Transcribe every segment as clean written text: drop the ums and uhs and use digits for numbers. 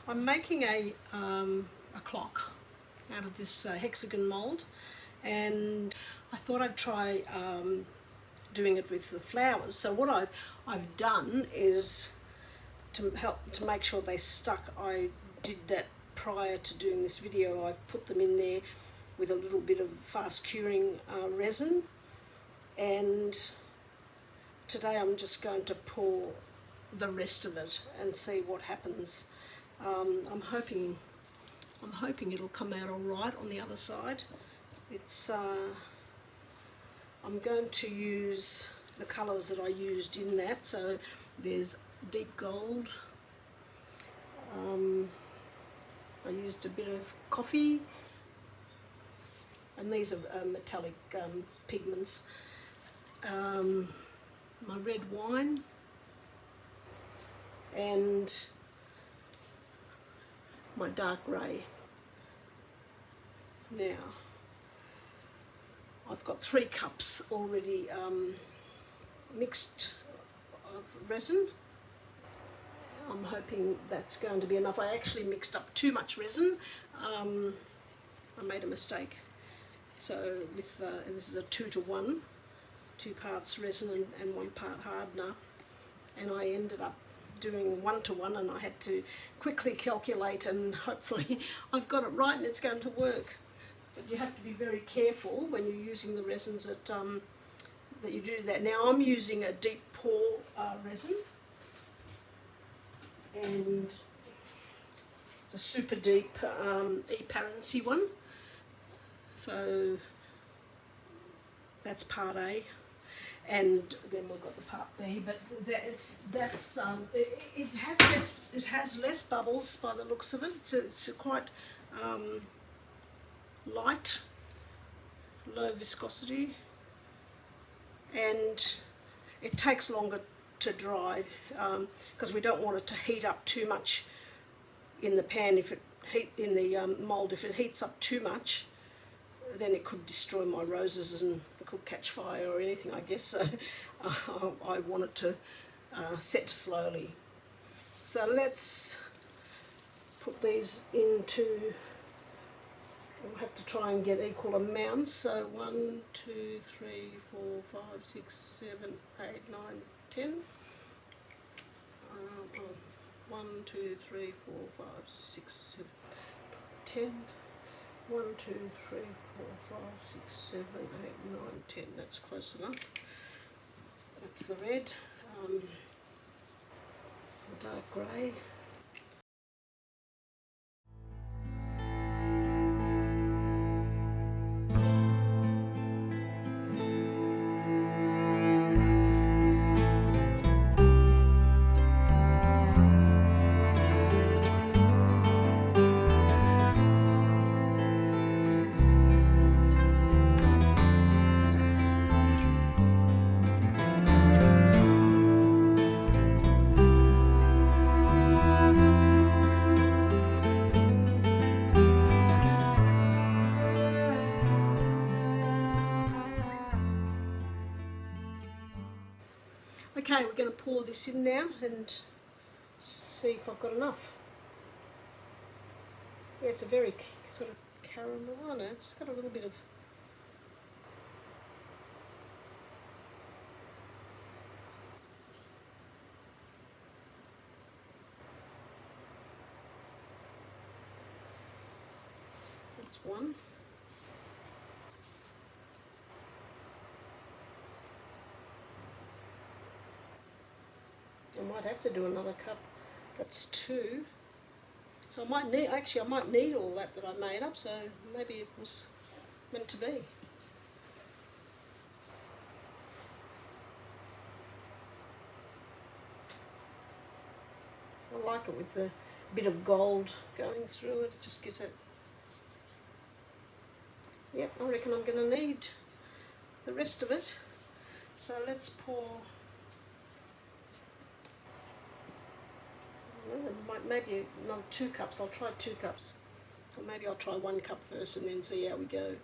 I'm making a clock out of this hexagon mould, and I thought I'd try doing it with the flowers. So what I've done is to make sure they stuck. I did that prior to doing this video. I've put them in there with a little bit of fast curing resin, and today I'm just going to pour the rest of it and see what happens. I'm hoping it'll come out all right on the other side. It's I'm going to use the colours that I used in that. So there's deep gold. I used a bit of coffee, and these are metallic pigments. My red wine, and my dark grey. Now I've got 3 cups already mixed of resin. I'm hoping that's going to be enough. I actually mixed up too much resin. I made a mistake. So with this is a 2 to 1, 2 parts resin and 1 part hardener, and I ended up doing 1 to 1, and I had to quickly calculate, and hopefully I've got it right and it's going to work. But you have to be very careful when you're using the resins that you do that. Now I'm using a deep pour resin, and it's a super deep Eparency one. So that's part A, and then we've got the part B. But that's it has less bubbles by the looks of it. It's quite light, low viscosity, and it takes longer to dry because we don't want it to heat up too much in the pan. If it mould, if it heats up too much, then it could destroy my roses and it could catch fire or anything, I guess. So I want it to set slowly. So let's put these into, we'll have to try and get equal amounts. So 1, 2, 3, 4, 5, 6, 7, 8, 9, 10. 1, 2, 3, 4, 5, 6, 7, 10. 1, 2, 3, 4, 5, 6, 7, 8, 9, 10. That's close enough. That's the red, the dark grey. Okay, we're going to pour this in now and see if I've got enough. Yeah, it's a very sort of caramel one. It's got a little bit of that's one. I might have to do another cup. That's 2. So I might need all that I made up, so maybe it was meant to be. I like it with the bit of gold going through it. It just gives it. Yep, I reckon I'm going to need the rest of it. So let's pour. Maybe another 2 cups. I'll try 2 cups. Or maybe I'll try 1 cup first and then see how we go.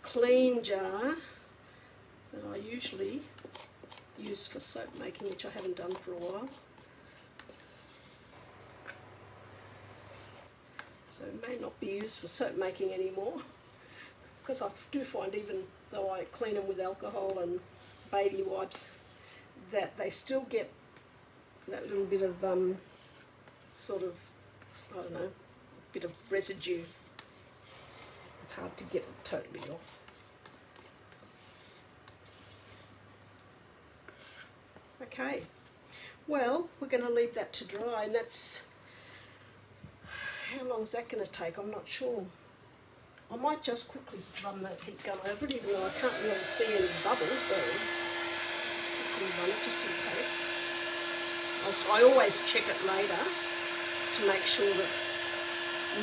clean jar that I usually use for soap making, which I haven't done for a while. So it may not be used for soap making anymore, because I do find, even though I clean them with alcohol and baby wipes, that they still get that little bit of sort of, I don't know, bit of residue. It's hard to get it totally off. Okay, well, we're going to leave that to dry, and that's, how long is that going to take? I'm not sure. I might just quickly run the heat gun over it, even though I can't really see any bubbles, but just quickly run it just in case. I always check it later to make sure that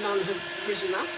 none have risen up.